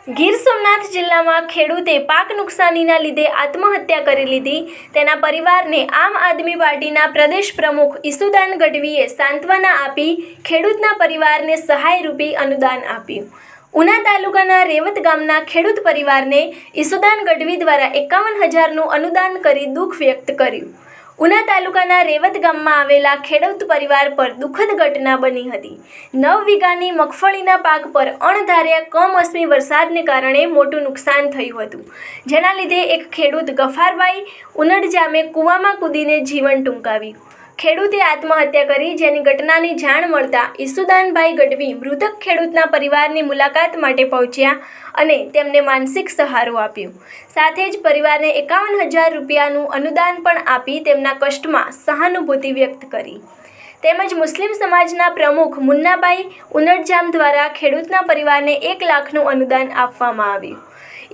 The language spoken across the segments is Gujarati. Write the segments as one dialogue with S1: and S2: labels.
S1: ગીર સોમનાથ જિલ્લામાં ખેડૂતે પાક નુકસાનીના લીધે આત્મહત્યા કરી લીધી તેના પરિવારને આમ આદમી પાર્ટીના પ્રદેશ પ્રમુખ ઈસુદાન ગઢવીએ સાંત્વના આપી ખેડૂતના પરિવારને સહાયરૂપી અનુદાન આપ્યું। ઉના તાલુકાના રેવત ગામના ખેડૂત પરિવારને ઈસુદાન ગઢવી દ્વારા 51,000નું અનુદાન કરી દુઃખ વ્યક્ત કર્યું। ઉના તાલુકાના રેવત ગામમાં આવેલા ખેડૂત પરિવાર પર દુઃખદ ઘટના બની હતી। 9 વીઘાની મગફળીના પાક પર અણધાર્યા કમોસમી વરસાદને કારણે મોટું નુકસાન થયું હતું, જેના લીધે એક ખેડૂત ગફારભાઈ ઉનડજામે કૂવામાં કૂદીને જીવન ટૂંકાવ્યું। ખેડૂતે આત્મહત્યા કરી, જેની ઘટનાની જાણ મળતા ઈસુદાનભાઈ ગઢવી મૃતક ખેડૂતના પરિવારની મુલાકાત માટે પહોંચ્યા અને તેમને માનસિક સહારો આપ્યો। સાથે જ પરિવારને 51,000 રૂપિયાનું અનુદાન પણ આપી તેમના કષ્ટમાં સહાનુભૂતિ વ્યક્ત કરી। તેમજ મુસ્લિમ સમાજના પ્રમુખ મુન્નાભાઈ ઉનડજામ દ્વારા ખેડૂતના પરિવારને 1 લાખનું અનુદાન આપવામાં આવ્યું।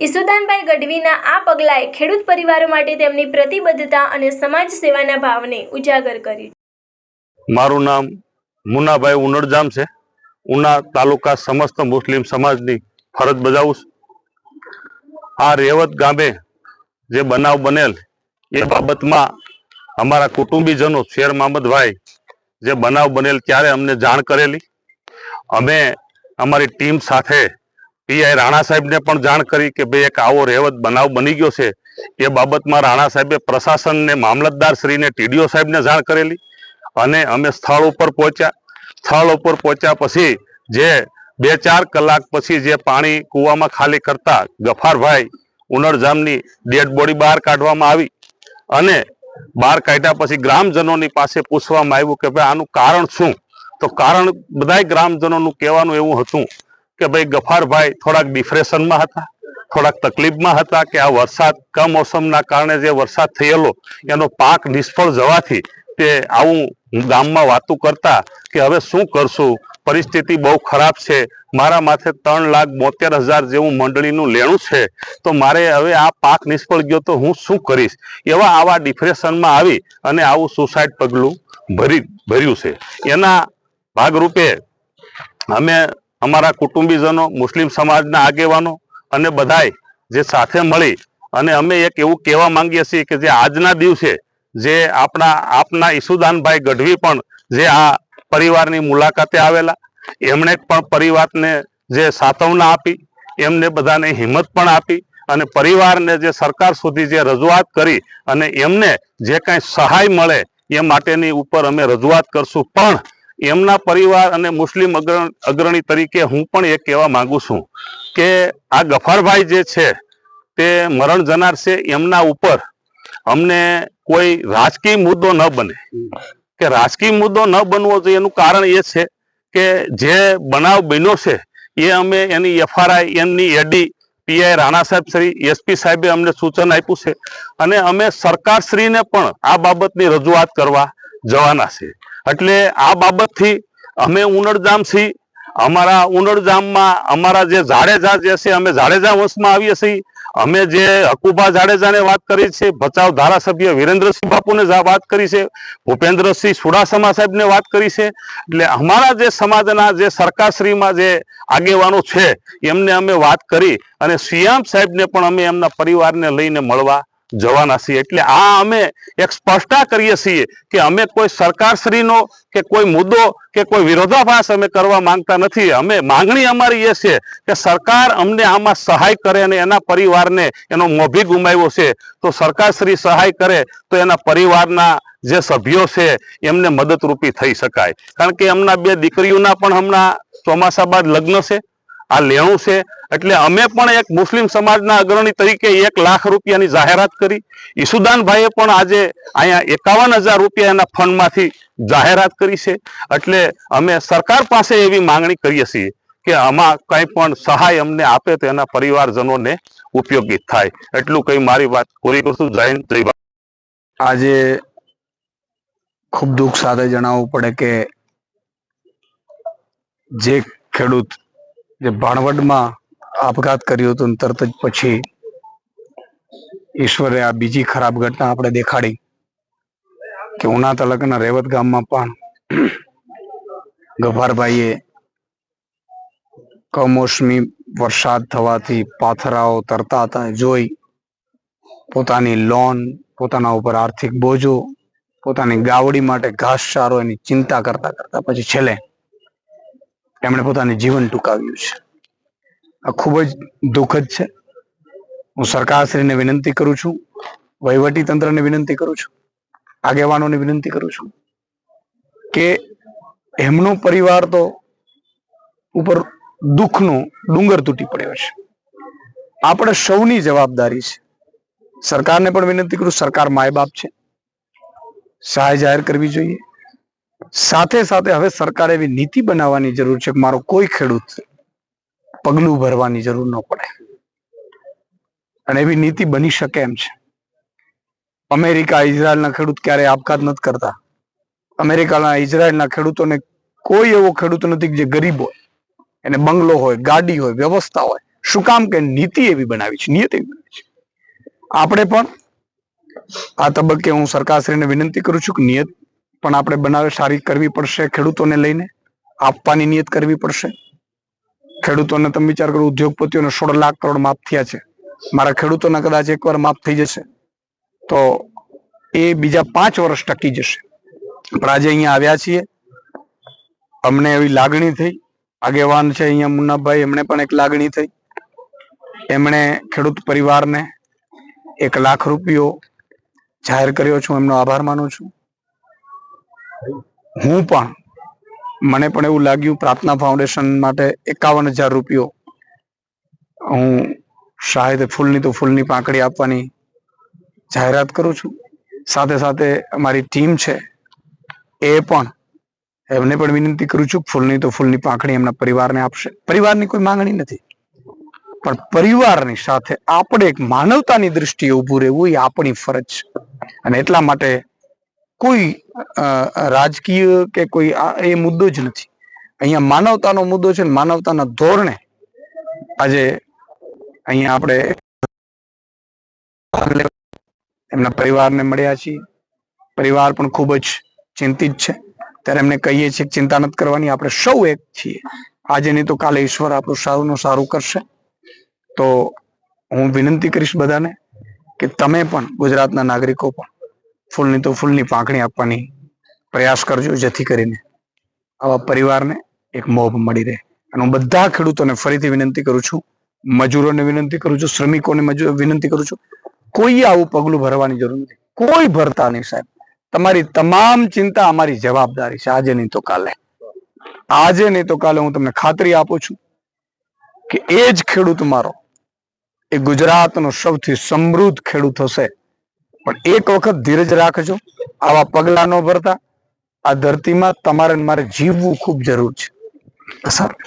S1: ઈસુદાનભાઈ ગઢવીના આ પગલાંએ ખેડૂત પરિવારો માટે તેમની પ્રતિબદ્ધતા અને સમાજ સેવાના ભાવને ઉજાગર કર્યું।
S2: મારું નામ મુન્નાભાઈ ઉનડજામ છે। ઉના તાલુકા સમસ્ત મુસ્લિમ સમાજની ફરજ બજાવું છું। આ રેવત ગામે જે બનાવ બનેલ એ બાબતમાં અમારા કુટુંબીજનો શેર મામદભાઈ જે બનાવ બનેલ ત્યારે અમને જાણ કરેલી। અમે અમારી ટીમ સાથે પીઆઈ રાણા સાહેબને પણ જાણ કરી કે ભાઈ એક આવો રેવત બનાવ બની ગયો છે। એ બાબતમાં રાણા સાહેબે પ્રશાસનને, મામલતદાર શ્રીને, ટીડીઓ સાહેબને જાણ કરેલી અને અમે સ્થળ ઉપર પહોંચ્યા। સ્થળ ઉપર પહોંચ્યા પછી જે 2-4 કલાક પછી જે પાણી કૂવામાં ખાલી કરતા ગફારભાઈ ઉનડજામની ડેડ બોડી બહાર કાઢવામાં આવી અને બહાર કાઢ્યા પછી ગ્રામજનોની પાસે પૂછવામાં આવ્યું કે ભાઈ આનું કારણ શું? તો કારણ બધાય ગ્રામજનોનું કહેવાનું એવું હતું કે ભાઈ ગફારભાઈ થોડાક ડિપ્રેશનમાં હતા, થોડાક તકલીફમાં હતા કે આ વરસાદ કમોસમના કારણે જે વરસાદ થયેલો એનો પાક નિષ્ફળ જવાથી તે આવું ગામમાં વાતું કરતા કે હવે શું કરશું, પરિસ્થિતિ બહુ ખરાબ છે, મારા માથે 3,72,000 જેવું મંડળીનું લેણું છે, તો મારે હવે આ પાક નિષ્ફળ ગયો તો હું શું કરીશ, એવા આવા ડિપ્રેશનમાં આવી અને આવું સુસાઇડ પગલું ભર્યું છે। એના ભાગરૂપે અમે અમારા કુટુંબીજનો, મુસ્લિમ સમાજના આગેવાનો અને બધાય જે સાથે મળી અને અમે એક એવું કહેવા માંગીએ છીએ કે જે આજના દિવસે જે આપના ઈસુદાનભાઈ ગઢવી પણ જે આ પરિવારની મુલાકાતે આવેલા, એમણે પણ પરિવારને જે સાંત્વના આપી, એમને બધાને હિંમત પણ આપી અને પરિવારને જે સરકાર સુધી જે રજૂઆત કરી અને એમને જે કાંઈ સહાય મળે એ માટેની ઉપર અમે રજૂઆત કરશું। પણ એમના પરિવાર અને મુસ્લિમ અગ્રણી તરીકે હું પણ એ કહેવા માંગુ છું કે આ ગફારભાઈ જે છે તે મરણ જનાર છે, એમના ઉપર અમને કોઈ રાજકીય મુદ્દો ન બને કે રાજકીય મુદ્દો ન બનવો જોઈએ। એનું કારણ એ છે કે જે બનાવ બન્યો છે એ અમે એની એફઆરઆઈ, એમની એડી પીઆઈ રાણા સાહેબ શ્રી, એસપી સાહેબે અમને સૂચન આપ્યું છે અને અમે સરકારશ્રીને પણ આ બાબતની રજૂઆત કરવા જવાના છે। એટલે આ બાબતથી અમે ઉનડજામ છીએ, અમારા ઉનડજામમાં અમારા જે જાડેજા જે છે, અમે જાડેજા વંશમાં આવીએ છીએ। અમે જે હકુભા જાડેજાને વાત કરી છે, ભચાઉ ધારાસભ્ય વિરેન્દ્રસિંહ બાપુને વાત કરી છે, ભૂપેન્દ્રસિંહ ચુડાસમા સાહેબને વાત કરી છે। એટલે અમારા જે સમાજના જે સરકારશ્રીમાં જે આગેવાનો છે એમને અમે વાત કરી અને સીએમ સાહેબને પણ અમે એમના પરિવારને લઈને મળવા જવાના છીએ। એટલે આ અમે એક સ્પષ્ટતા કરીએ છીએ કે અમે કોઈ સરકારશ્રીનો કે કોઈ મુદ્દો કે કોઈ વિરોધાભાસ અમે કરવા માંગતા નથી। અમે માંગણી અમારી એ છે કે સરકાર અમને આમાં સહાય કરે અને એના પરિવારને એનો મોભી ગુમાવ્યો છે તો સરકારશ્રી સહાય કરે તો એના પરિવારના જે સભ્યો છે એમને મદદરૂપી થઈ શકાય। કારણ કે એમના 2 દીકરીઓના પણ હમણાં ચોમાસા બાદ લગ્ન છે, આ લેણું છે। એટલે અમે પણ એક મુસ્લિમ સમાજના અગ્રણી તરીકે 1 લાખ રૂપિયાની જાહેરાત કરી। ઈસુદાનભાઈએ પણ આજે અહીંયા 51,000 રૂપિયા એના ફંડમાંથી જાહેરાત કરી છે। એટલે અમે સરકાર પાસે એવી માંગણી કરીએ છીએ કે આમાં કંઈ પણ સહાય અમને આપે તો એના પરિવારજનોને ઉપયોગી થાય। એટલું કંઈ મારી વાત પૂરી કરશું। જય હિન્દ, જય ભારત।
S3: આજે ખૂબ દુઃખ સાથે જણાવવું પડે કે જે ખેડૂત જે ભાણવડમાં આપઘાત કર્યો હતો તરત જ પછી ઈશ્વરે આ બીજી ખરાબ ઘટના આપણે દેખાડી કે ઉના તાલુકાના રેવત ગામમાં પણ ગફારભાઈએ કમોસમી વરસાદ થવાથી પાથરાઓ તરતા હતા જોઈ પોતાની લોન, પોતાના ઉપર આર્થિક બોજો, પોતાની ગાવડી માટે ઘાસચારો એની ચિંતા કરતા કરતા પછી છેલ્લે એમણે પોતાનું જીવન ટૂંકાવ્યું છે. આ ખૂબ જ દુઃખદ છે. હું સરકારશ્રીને વિનંતી કરું છું, વહીવટી તંત્રને વિનંતી કરું છું, આગેવાનોને વિનંતી કરું છું કે એમનો પરિવાર તો ઉપર દુઃખનો ડુંગર તૂટી પડ્યો છે. આપણે સૌની જવાબદારી છે. સરકારને પણ વિનંતી કરું, સરકાર માય બાપ છે, સહાય જાહેર કરવી જોઈએ. સાથે સાથે હવે સરકારે એવી નીતિ બનાવવાની જરૂર છે કે મારો કોઈ ખેડૂત પગલું ભરવાની જરૂર ન પડે, અને એવી નીતિ બની શકે એમ છે. અમેરિકા, ઇઝરાયલના ખેડૂત ક્યારેય આપઘાત નથી કરતા. અમેરિકાના, ઇઝરાયલના ખેડૂતોને કોઈ એવો ખેડૂત નથી જે ગરીબ હોય, એને બંગલો હોય, ગાડી હોય, વ્યવસ્થા હોય. શું કામ? કે નીતિ એવી બનાવી છે, નિયત એવી બનાવી છે. આપણે પણ આ તબક્કે હું સરકારશ્રીને વિનંતી કરું છું કે નિયત પણ આપણે બનાવે સારી કરવી પડશે. ખેડૂતોને લઈને આપવાની નિયત કરવી પડશે. ખેડૂતોને તમે વિચાર કરો, ઉદ્યોગપતિઓને 16 લાખ કરોડ માફ થયા છે. મારા ખેડૂતોના કદાચ એકવાર માફ થઈ જશે તો એ બીજા 5 વર્ષ ટકી જશે. પણ આજે અહીંયા આવ્યા છીએ, અમને એવી લાગણી થઈ. આગેવાન છે અહીંયા મુન્નાભાઈ, એમણે પણ એક લાગણી થઈ. એમણે ખેડૂત પરિવારને 1 લાખ રૂપિયો જાહેર કર્યો છું. એમનો આભાર માનું છું. હું પણ, મને પણ એવું લાગ્યું, પ્રાર્થના ફાઉન્ડેશન માટે 51,000 રૂપિયો હું શાયદ ફૂલની તો ફૂલની પાંખડી આપવાની જાહેરાત કરું છું. સાથે સાથે અમારી ટીમ છે એ પણ, એમને પણ વિનંતી કરું છું ફૂલની તો ફૂલની પાંખડી એમના પરિવારને આપશે. પરિવારની કોઈ માંગણી નથી, પણ પરિવારની સાથે આપણે એક માનવતાની દ્રષ્ટિએ ઊભું રહેવું એ આપણી ફરજ છે. અને એટલા માટે કોઈ રાજકીય કે કોઈ એ મુદ્દો જ નથી. અહીંયા માનવતાનો મુદ્દો છે. માનવતાના ધોરણે આજે અહીંયા આપણે એમના પરિવારને મળ્યા છીએ. પરિવાર પણ ખૂબ જ ચિંતિત છે. ત્યારે એમને કહીએ છીએ કે ચિંતા નથી કરવાની, આપણે સૌ એક છીએ. આજે નહીં તો કાલે ઈશ્વર આપણું સારું સારું કરશે. તો હું વિનંતી કરીશ બધાને કે તમે પણ, ગુજરાતના નાગરિકો પણ ફૂલની તો ફૂલની પાંખડી આપવાની પ્રયાસ કરજો, જેથી કરીને આવા પરિવારને એક મોભ મળી રહે. અને હું બધા ખેડૂતોને ફરીથી વિનંતી કરું છું, મજૂરોને વિનંતી કરું છું, શ્રમિકોને વિનંતી કરું છું, કોઈએ આવું પગલું ભરવાની જરૂર નથી. કોઈ ભરતા નહીં સાહેબ. તમારી તમામ ચિંતા અમારી જવાબદારી છે. આજે નહીં તો કાલે, આજે નહીં તો કાલે હું તમને ખાતરી આપું છું કે એ જ ખેડૂત મારો એ ગુજરાતનો સૌથી સમૃદ્ધ ખેડૂત હશે. પણ એક વખત ધીરજ રાખજો, આવા પગલા ન ભરતા. આ ધરતીમાં તમારે મારે જીવવું ખૂબ જરૂર છે. સારું.